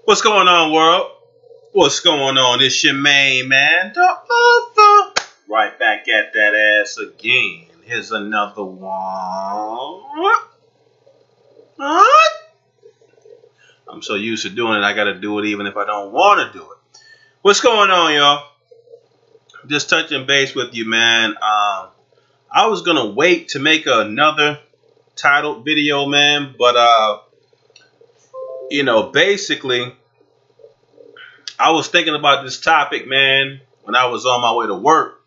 What's going on, world? What's going on? It's your main man, the author. Right back at that ass again. Here's another one. What? I'm so used to doing it, I gotta do it even if I don't want to do it. What's going on, y'all? Just touching base with you, man. I was gonna wait to make another titled video, man, but basically, I was thinking about this topic, man, when I was on my way to work,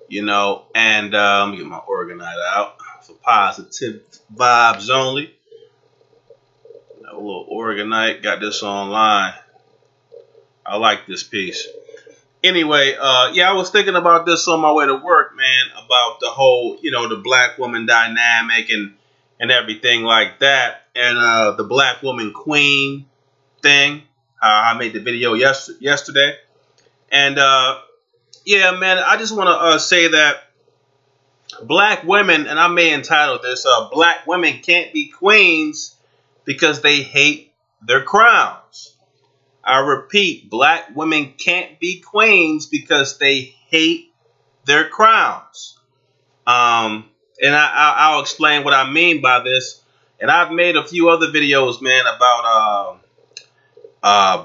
and let me get my organizer out for positive vibes only. A little organite, got this online. I like this piece. Anyway, I was thinking about this on my way to work, man, about the whole, the black woman dynamic and everything like that, and the black woman queen thing. I made the video yesterday, and man, I just want to say that black women, and I may entitle this, black women can't be queens because they hate their crowns. I repeat, black women can't be queens because they hate their crowns. And I'll explain what I mean by this. And I've made a few other videos, man, about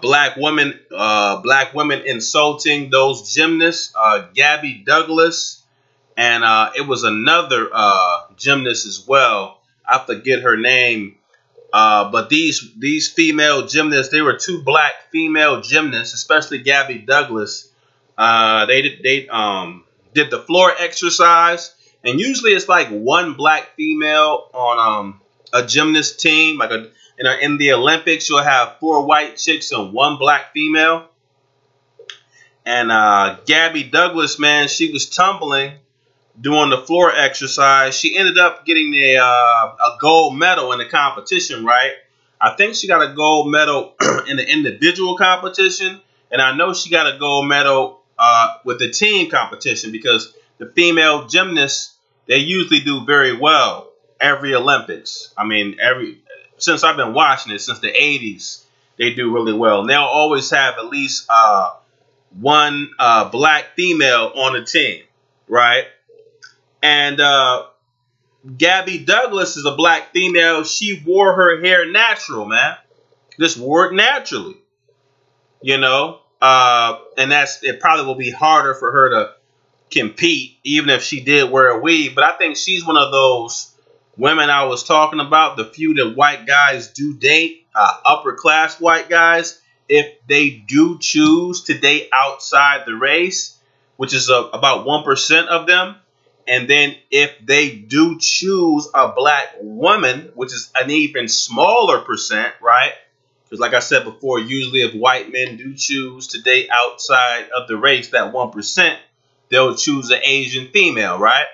black women insulting those gymnasts, Gabby Douglas, and it was another gymnast as well. I forget her name, but these female gymnasts, they were two black female gymnasts, especially Gabby Douglas. They did the floor exercise, and usually it's like one black female on a gymnast team, like in the Olympics, you'll have 4 white chicks and 1 black female. And Gabby Douglas, man, she was tumbling, doing the floor exercise. She ended up getting a gold medal in the competition, right? I think she got a gold medal in the individual competition, and I know she got a gold medal with the team competition, because the female gymnasts, they usually do very well every Olympics. I mean, since I've been watching it since the 80s, they do really well. And they'll always have at least one black female on the team, right? And Gabby Douglas is a black female. She wore her hair natural, man. Just wore it naturally, and it probably will be harder for her to compete, even if she did wear a weave. But I think she's one of those women I was talking about, the few that white guys do date, upper class white guys, if they do choose to date outside the race, which is about 1% of them. And then if they do choose a black woman, which is an even smaller percent, right? Because like I said before, usually if white men do choose to date outside of the race, that 1%, they'll choose an Asian female, right?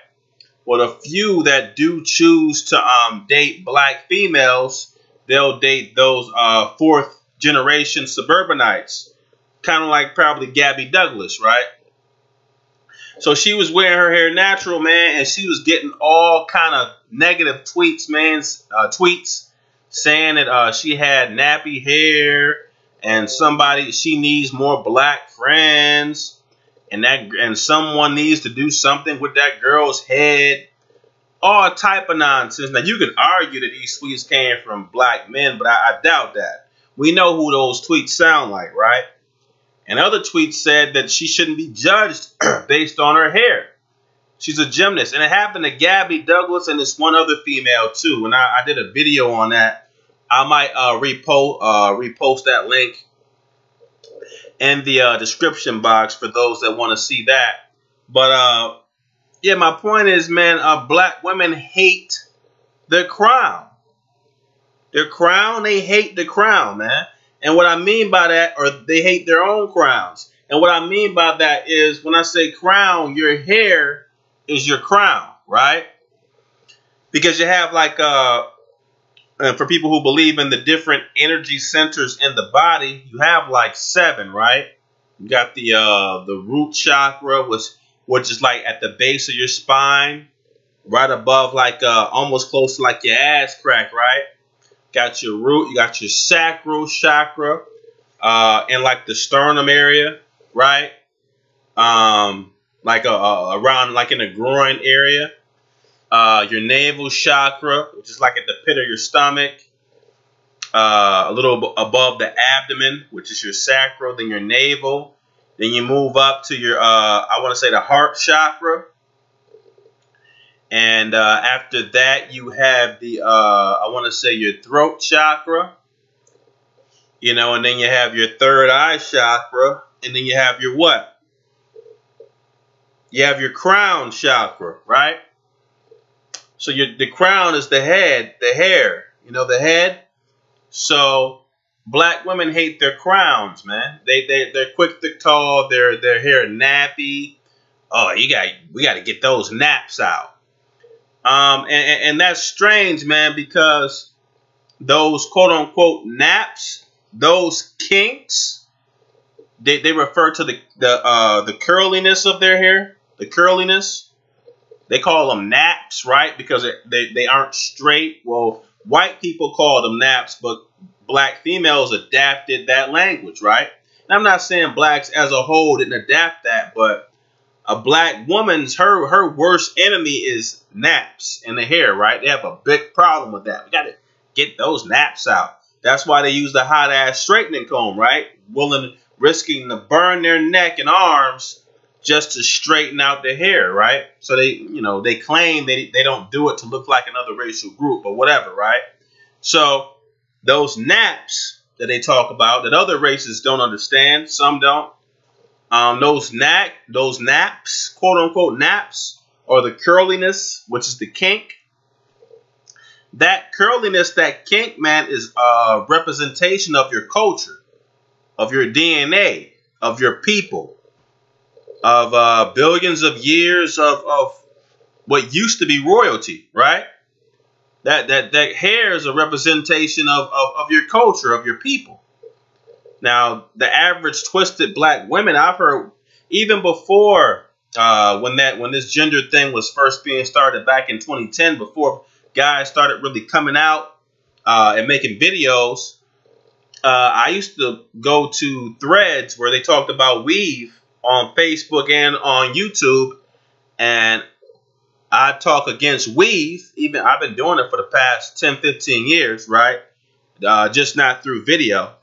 Well, the few that do choose to date black females, they'll date those 4th generation suburbanites, kind of like probably Gabby Douglas, right? So she was wearing her hair natural, man, and she was getting all kind of negative tweets, man, tweets saying that she had nappy hair and she needs more black friends. And someone needs to do something with that girl's head. All type of nonsense. Now, you can argue that these tweets came from black men, but I doubt that. We know who those tweets sound like, right? And other tweets said that she shouldn't be judged based on her hair. She's a gymnast. And it happened to Gabby Douglas and this one other female, too. And I did a video on that. I might repost that link in the description box for those that want to see that. But my point is, man, black women hate their crown. Their crown, they hate the crown, man. And what I mean by that, or they hate their own crowns. And what I mean by that is, when I say crown, your hair is your crown, right? Because you have like and for people who believe in the different energy centers in the body, you have like 7, right? You got the root chakra, which is like at the base of your spine, right above, like almost close to like your ass crack, right? Got your root, you got your sacral chakra, in like the sternum area, right? Like around like in the groin area. Your navel chakra, which is like at the pit of your stomach, a little above the abdomen, which is your sacral, then your navel. Then you move up to your, I want to say the heart chakra. And after that, you have the, I want to say your throat chakra. You know, and then you have your third eye chakra. And then you have your what? You have your crown chakra, right? So the crown is the head, the hair. You know, the head. So black women hate their crowns, man. They're quick to call their hair nappy. Oh, we got to get those naps out. And that's strange, man, because those quote unquote naps, those kinks, they refer to the curliness of their hair, the curliness. They call them naps, right? Because they aren't straight. Well, white people call them naps, but black females adapted that language, right? And I'm not saying blacks as a whole didn't adapt that, but a black woman's, her worst enemy is naps in the hair, right? They have a big problem with that. We got to get those naps out. That's why they use the hot ass straightening comb, right? Risking to burn their neck and arms just to straighten out the hair, right? So they claim they don't do it to look like another racial group or whatever, right? So those naps that they talk about that other races don't understand, some don't. Those naps, quote unquote naps, or the curliness, which is the kink. That curliness, that kink, man, is a representation of your culture, of your DNA, of your people, of billions of years of what used to be royalty, right? That hair is a representation of your culture, of your people. Now, the average twisted black women, I've heard even before when this gender thing was first being started back in 2010, before guys started really coming out and making videos, I used to go to threads where they talked about weave on Facebook and on YouTube, and I talk against weave. Even I've been doing it for the past 10, 15 years, right? Just not through video.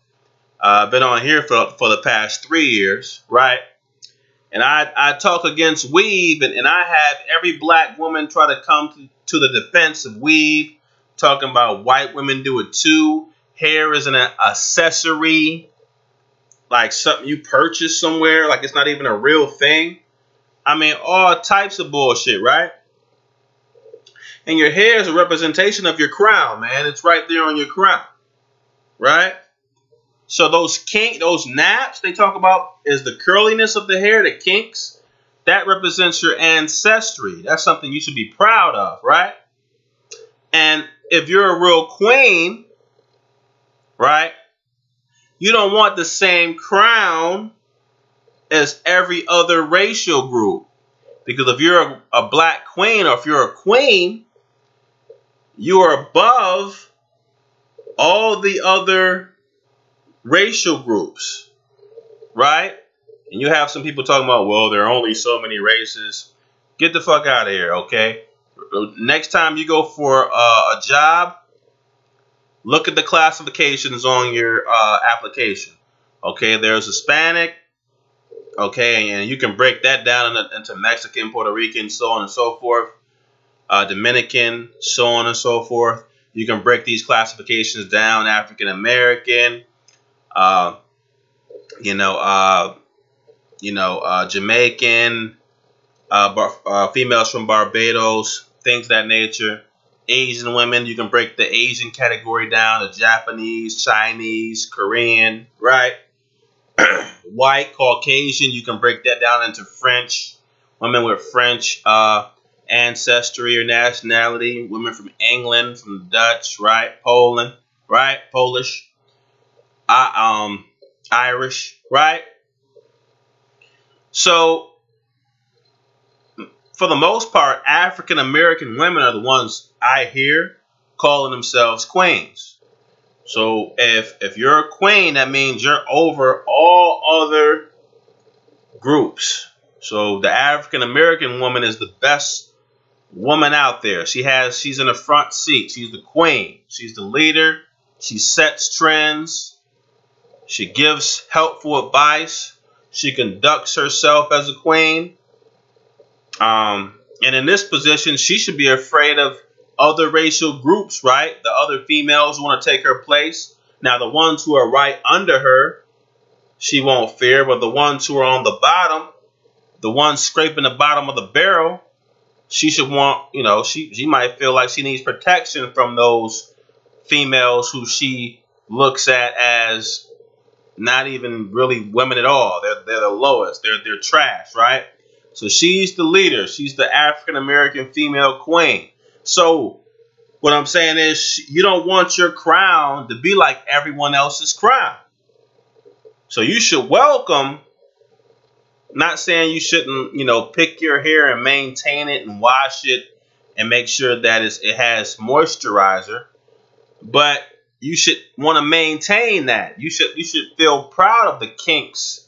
I've been on here for the past 3 years, right? And I talk against weave, and I have every black woman try to come to the defense of weave, talking about white women do it too. Hair is an accessory, like something you purchase somewhere, like it's not even a real thing. I mean, all types of bullshit, right? And your hair is a representation of your crown, man. It's right there on your crown, right? So those naps they talk about is the curliness of the hair, the kinks. That represents your ancestry. That's something you should be proud of, right? And if you're a real queen, right, you don't want the same crown as every other racial group. Because if you're a black queen, or if you're a queen, you are above all the other racial groups, right? And you have some people talking about, well, there are only so many races. Get the fuck out of here, okay? Next time you go for a job, look at the classifications on your application. Okay, there's Hispanic, okay, and you can break that down into Mexican, Puerto Rican, so on and so forth, Dominican, so on and so forth. You can break these classifications down, African American, Jamaican, females from Barbados, things of that nature. Asian women, you can break the Asian category down to Japanese, Chinese, Korean, right? White, Caucasian, you can break that down into French. Women with French ancestry or nationality. Women from England, from Dutch, right? Poland, right? Polish. Irish, right? So for the most part, African American women are the ones I hear calling themselves queens. So if you're a queen, that means you're over all other groups. So the African American woman is the best woman out there. She's in the front seat. She's the queen. She's the leader. She sets trends. She gives helpful advice. She conducts herself as a queen. And in this position, she should be afraid of other racial groups, right? The other females want to take her place. Now, the ones who are right under her, she won't fear. But the ones who are on the bottom, the ones scraping the bottom of the barrel, she should want, she might feel like she needs protection from those females who she looks at as not even really women at all. They're the lowest. They're trash, right? So she's the leader. She's the African American female queen. So what I'm saying is you don't want your crown to be like everyone else's crown. So you should welcome, not saying you shouldn't, pick your hair and maintain it and wash it and make sure that it has moisturizer, but you should want to maintain that. You should feel proud of the kinks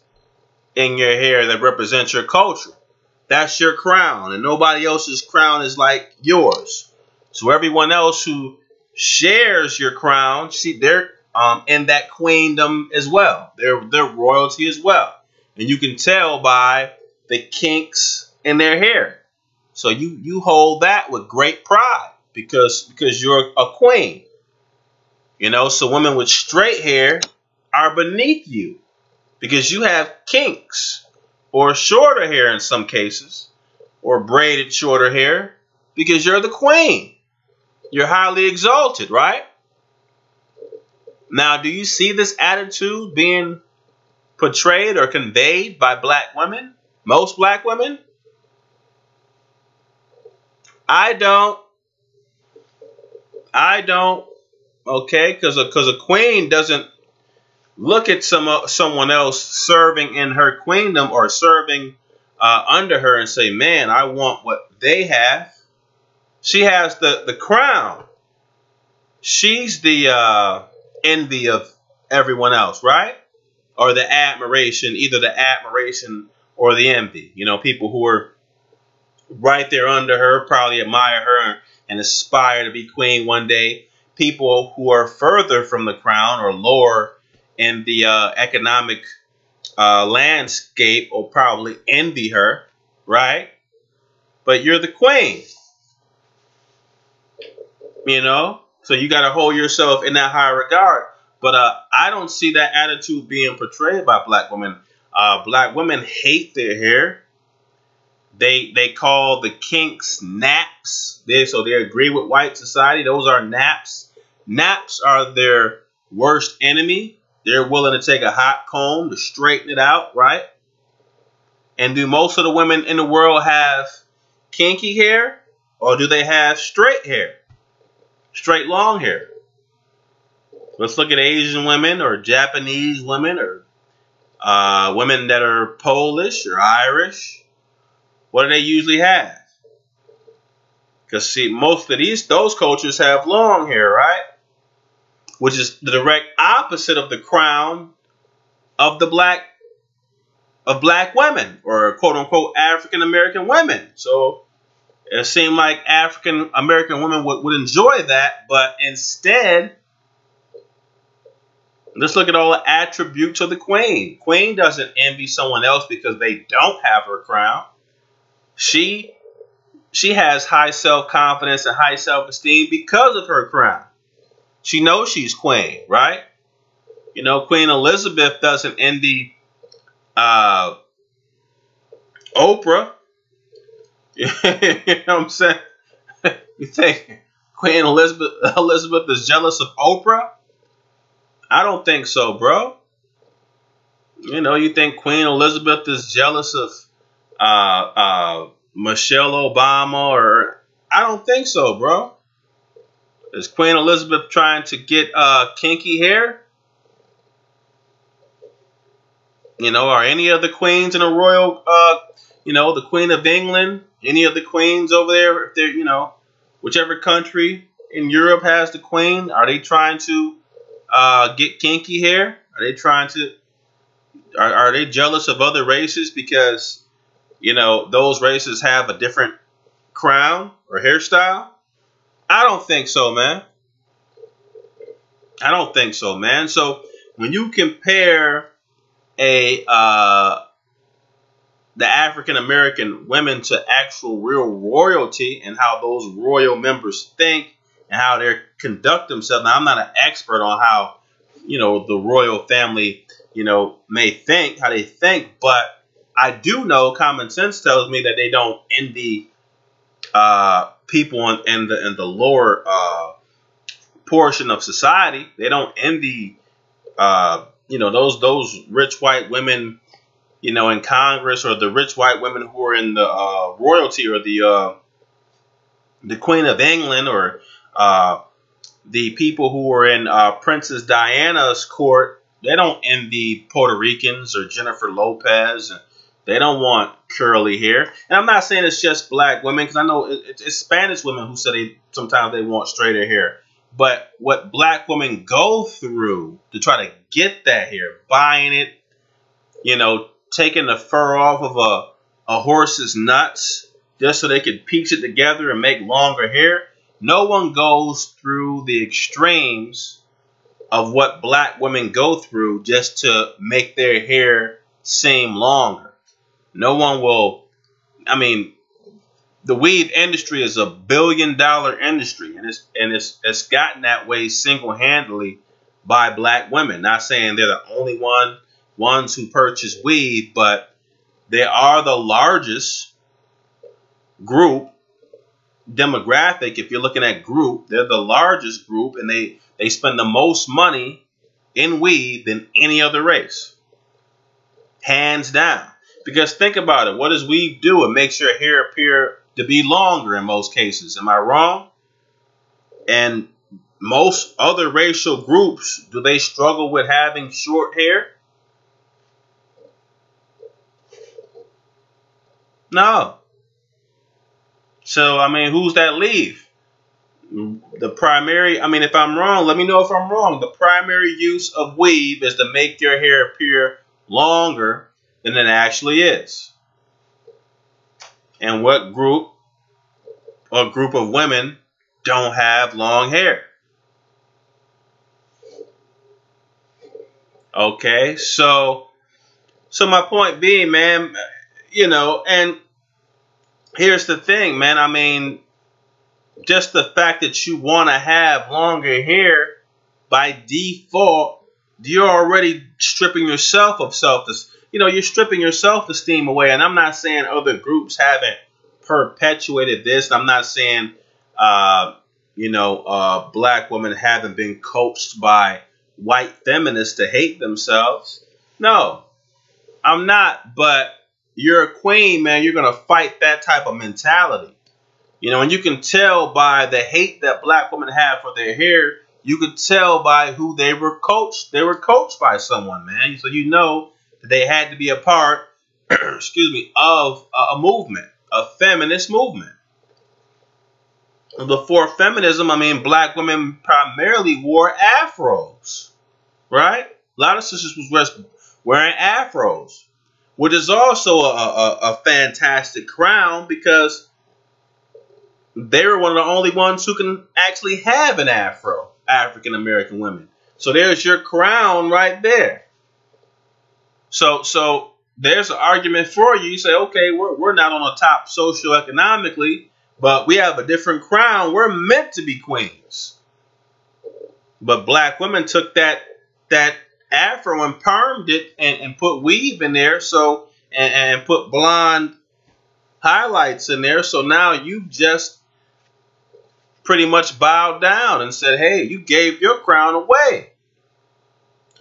in your hair that represent your culture. That's your crown, and nobody else's crown is like yours. So everyone else who shares your crown, they're in that queendom as well. They're royalty as well. And you can tell by the kinks in their hair. So you hold that with great pride because you're a queen. So women with straight hair are beneath you because you have kinks or shorter hair in some cases or braided shorter hair because you're the queen. You're highly exalted, right? Now, do you see this attitude being portrayed or conveyed by black women? Most black women? I don't. Okay, because a queen doesn't look at someone else serving in her queendom or serving under her and say, man, I want what they have. She has the crown. She's the envy of everyone else, right? Or the admiration, either the admiration or the envy. People who are right there under her probably admire her and aspire to be queen one day. People who are further from the crown or lower in the economic landscape will probably envy her, right? But you're the queen, so you got to hold yourself in that high regard. But I don't see that attitude being portrayed by black women. Black women hate their hair. They call the kinks naps. So they agree with white society. Those are naps. Naps are their worst enemy. They're willing to take a hot comb to straighten it out, right? And do most of the women in the world have kinky hair? Or do they have straight hair? Straight long hair? Let's look at Asian women or Japanese women or women that are Polish or Irish. What do they usually have? Because see, most of those cultures have long hair, right? Which is the direct opposite of the crown of black women or quote unquote African American women. So it seemed like African American women would enjoy that, but instead, let's look at all the attributes of the queen. Queen doesn't envy someone else because they don't have her crown. She has high self-confidence and high self-esteem because of her crown. She knows she's queen, right? Queen Elizabeth doesn't envy Oprah. You know what I'm saying? You think Queen Elizabeth is jealous of Oprah? I don't think so, bro. You think Queen Elizabeth is jealous of Michelle Obama or I don't think so, bro. Is Queen Elizabeth trying to get kinky hair? Are any of the queens in the royal, the Queen of England Any of the queens over there, if they're, whichever country in Europe has the queen, are they trying to get kinky here? Are they trying to? Are they jealous of other races because those races have a different crown or hairstyle? I don't think so, man. I don't think so, man. So when you compare the African American women to actual real royalty and how those royal members think and how they conduct themselves. Now, I'm not an expert on how, the royal family, may think, how they think, but I do know common sense tells me that they don't envy people in the lower portion of society. They don't envy, those rich white women, in Congress, or the rich white women who are in the royalty, or the Queen of England, or the people who are in Princess Diana's court. They don't envy Puerto Ricans or Jennifer Lopez. They don't want curly hair. And I'm not saying it's just black women, because I know it's Spanish women who say sometimes they want straighter hair. But what black women go through to try to get that hair, buying it, taking the fur off of a horse's nuts just so they could piece it together and make longer hair. No one goes through the extremes of what black women go through just to make their hair seem longer. No one will. I mean, the weave industry is $1 billion industry, and it's gotten that way single-handedly by black women. Not saying they're the only ones who purchase weave, but they are the largest group demographic. If you're looking at group, they're the largest group, and they spend the most money in weave than any other race, hands down. Because think about it, what does weave do? It makes your hair appear to be longer in most cases. Am I wrong? And most other racial groups, do they struggle with having short hair? No. So, I mean, who's that leave? The primary, I mean, if I'm wrong, let me know if I'm wrong. The primary use of weave is to make your hair appear longer than it actually is. And what group or group of women don't have long hair? Okay, so my point being, man, and here's the thing, man. I mean, just the fact that you want to have longer hair, by default, you're already stripping yourself of self-esteem. You're stripping your self-esteem away. And I'm not saying other groups haven't perpetuated this. I'm not saying, black women haven't been coached by white feminists to hate themselves. No, I'm not. But you're a queen, man. You're going to fight that type of mentality. And you can tell by the hate that black women have for their hair. You could tell by who they were coached. They were coached by someone, man. So that they had to be a part, excuse me, of a movement, a feminist movement. Before feminism, I mean, black women primarily wore afros, right? A lot of sisters was wearing afros, which is also a fantastic crown, because they were one of the only ones who can actually have an afro, African American women. So there's your crown right there. So there's an argument for you. You say, okay, we're not on the top socioeconomically, but we have a different crown. We're meant to be queens. But black women took that afro and permed it and put weave in there, so and put blonde highlights in there. So now you just pretty much bowed down and said, hey, you gave your crown away.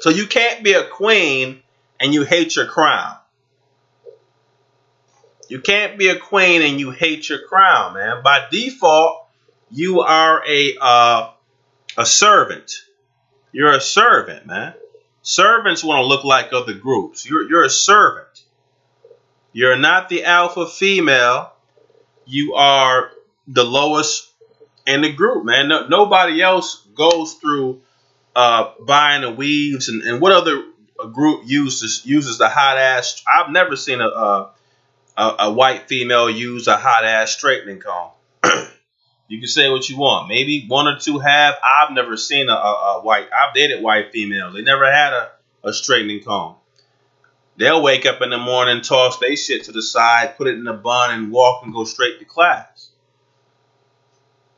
So you can't be a queen and you hate your crown. You can't be a queen and you hate your crown, man. By default, you are a servant. You're a servant, man. Servants want to look like other groups. You're a servant. You're not the alpha female. you are the lowest in the group, man. Nobody else goes through buying the weaves, and what other group uses the hot ass? I've never seen a white female use a hot ass straightening comb. You can say what you want. Maybe one or two have. I've never seen a white. I've dated white females. They never had a straightening comb. They'll wake up in the morning, toss their shit to the side, put it in a bun, and walk and go straight to class.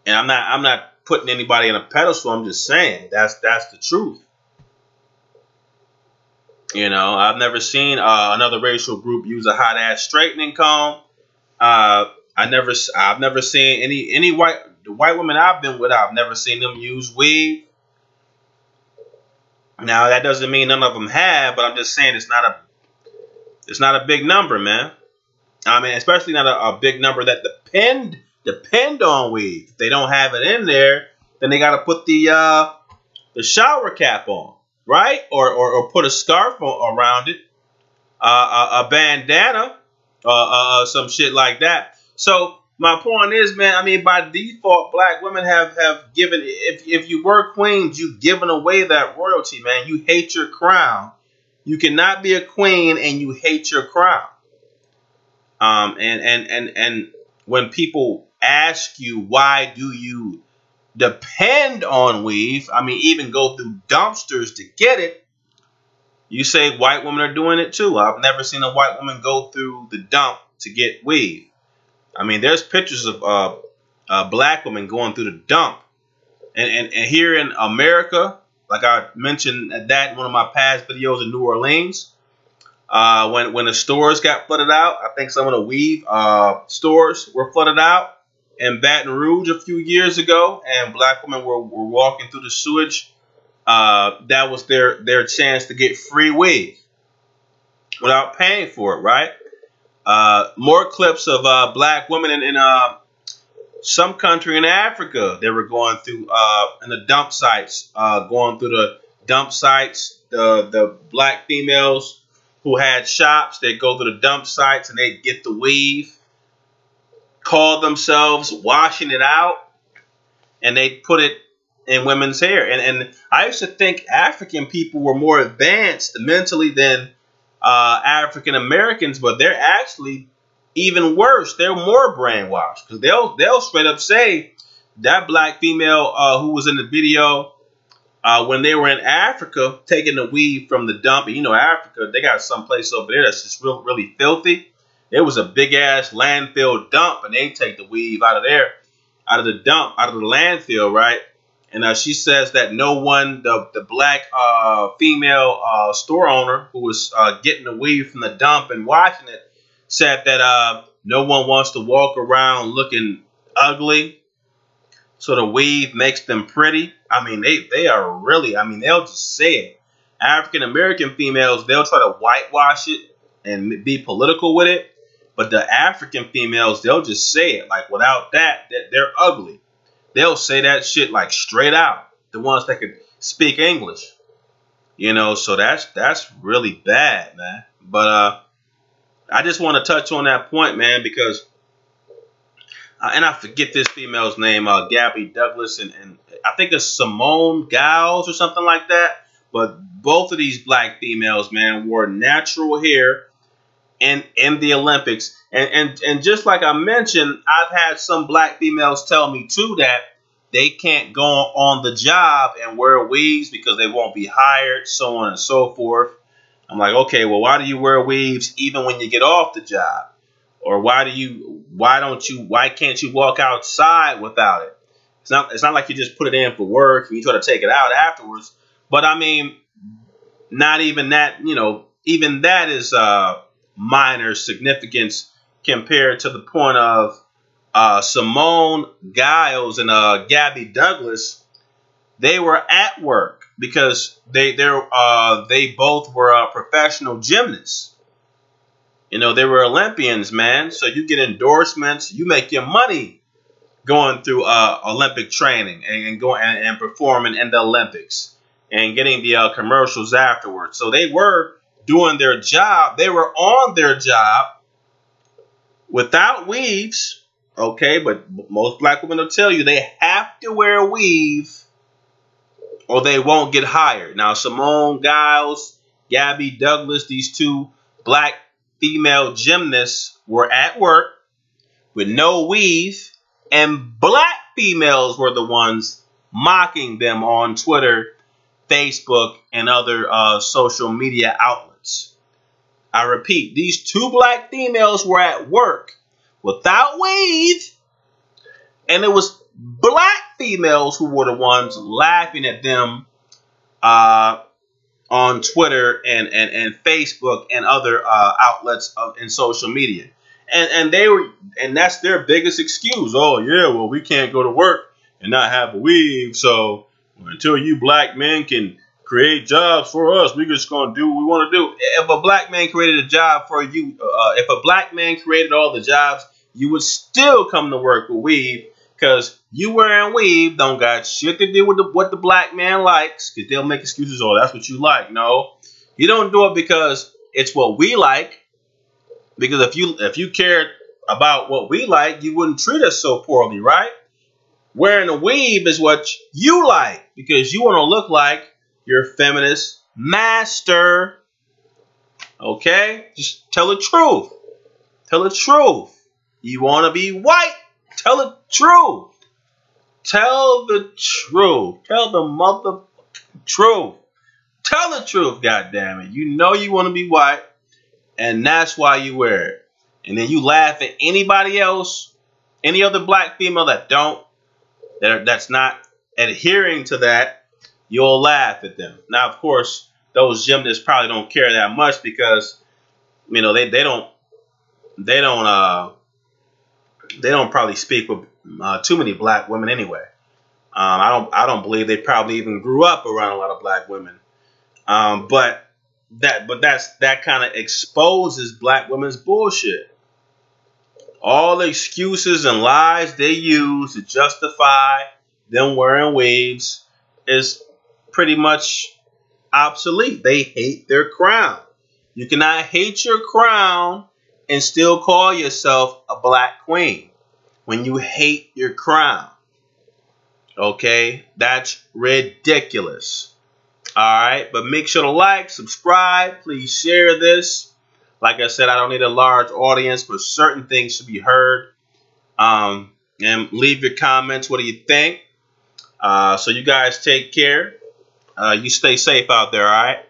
And I'm not putting anybody on a pedestal. I'm just saying that's the truth. You know, I've never seen another racial group use a hot ass straightening comb. I've never seen any white women I've been with. I've never seen them use weave. Now that doesn't mean none of them have, but I'm just saying it's not a big number, man. I mean, especially not a big number that depend on weave. If they don't have it in there, then they got to put the shower cap on, right? Or put a scarf around it, a bandana, some shit like that. So my point is, man, I mean, by default, black women have given, if you were queens, you've given away that royalty, man. You hate your crown. You cannot be a queen and you hate your crown. And when people ask you, why do you depend on weave? I mean, even go through dumpsters to get it. You say white women are doing it too. I've never seen a white woman go through the dump to get weave. I mean, there's pictures of black women going through the dump. And here in America, like I mentioned that in one of my past videos in New Orleans, when the stores got flooded out, I think some of the weave stores were flooded out in Baton Rouge a few years ago, and black women were walking through the sewage. That was their chance to get free weave without paying for it, right? More clips of black women in some country in Africa. They were going through in the dump sites, going through the dump sites. The black females who had shops, they go to the dump sites and they get the weave, call themselves washing it out, and they put it in women's hair. And I used to think African people were more advanced mentally than African Americans, but they're actually even worse. They're more brainwashed, because they'll straight up say that black female who was in the video, when they were in Africa taking the weave from the dump, and you know, Africa, they got some place over there that's just really filthy. It was a big ass landfill dump, and they take the weave out of the dump, out of the landfill, right? And she says that no one, the black female store owner who was getting the weave from the dump and washing it, said that no one wants to walk around looking ugly, so the weave makes them pretty. I mean, they are really, I mean, they'll just say it. African American females, they'll try to whitewash it and be political with it, but the African females, they'll just say it. Like, without that they're ugly. They'll say that shit like straight out. The ones that could speak English, you know. So that's really bad, man. But I just want to touch on that point, man, because and I forget this female's name, Gabby Douglas, and I think it's Simone Giles or something like that. But both of these black females, man, wore natural hair in the Olympics. And just like I mentioned, I've had some black females tell me too that they can't go on the job and wear weaves because they won't be hired, so on and so forth. I'm like, okay, well, why do you wear weaves even when you get off the job? Or why can't you walk outside without it? It's not like you just put it in for work and you try to take it out afterwards. But I mean, not even that, you know, even that is minor significance compared to the point of Simone Giles and Gabby Douglas. They were at work because they both were professional gymnasts. You know, they were Olympians, man. So you get endorsements, you make your money going through Olympic training and going and performing in the Olympics and getting the commercials afterwards. So they were doing their job. They were on their job without weaves, Okay, but most black women will tell you they have to wear a weave or they won't get hired. Now, Simone Giles, Gabby Douglas, these two black female gymnasts were at work with no weave, and black females were the ones mocking them on Twitter, Facebook, and other social media outlets. I repeat, these two black females were at work without weave, and it was black females who were the ones laughing at them on Twitter and Facebook and other outlets in social media. And that's their biggest excuse. Oh yeah, well, we can't go to work and not have a weave, so until you black men can create jobs for us, we're just gonna do what we want to do. If a black man created a job for you, if a black man created all the jobs, you would still come to work with weave, because you wearing weave don't got shit to do with what the black man likes, because they'll make excuses. Oh, that's what you like. No, you don't do it because it's what we like. Because if you cared about what we like, you wouldn't treat us so poorly, right? Wearing a weave is what you like because you want to look like your feminist master. Okay? Just tell the truth. Tell the truth. You want to be white? Tell the truth. Tell the truth. Tell the motherfucking truth. Tell the truth, goddammit. You know you want to be white, and that's why you wear it. And then you laugh at anybody else, any other black female that's not adhering to that, you'll laugh at them. Now, of course, those gymnasts probably don't care that much because, you know, they don't probably speak with too many black women anyway. I don't believe they probably even grew up around a lot of black women. But that kind of exposes black women's bullshit. All the excuses and lies they use to justify them wearing weaves is pretty much obsolete. They hate their crown. You cannot hate your crown and still call yourself a black queen when you hate your crown. Okay? That's ridiculous. Alright? But make sure to like, subscribe, please share this. Like I said, I don't need a large audience, but certain things should be heard. And leave your comments. What do you think? So you guys take care. You stay safe out there, alright?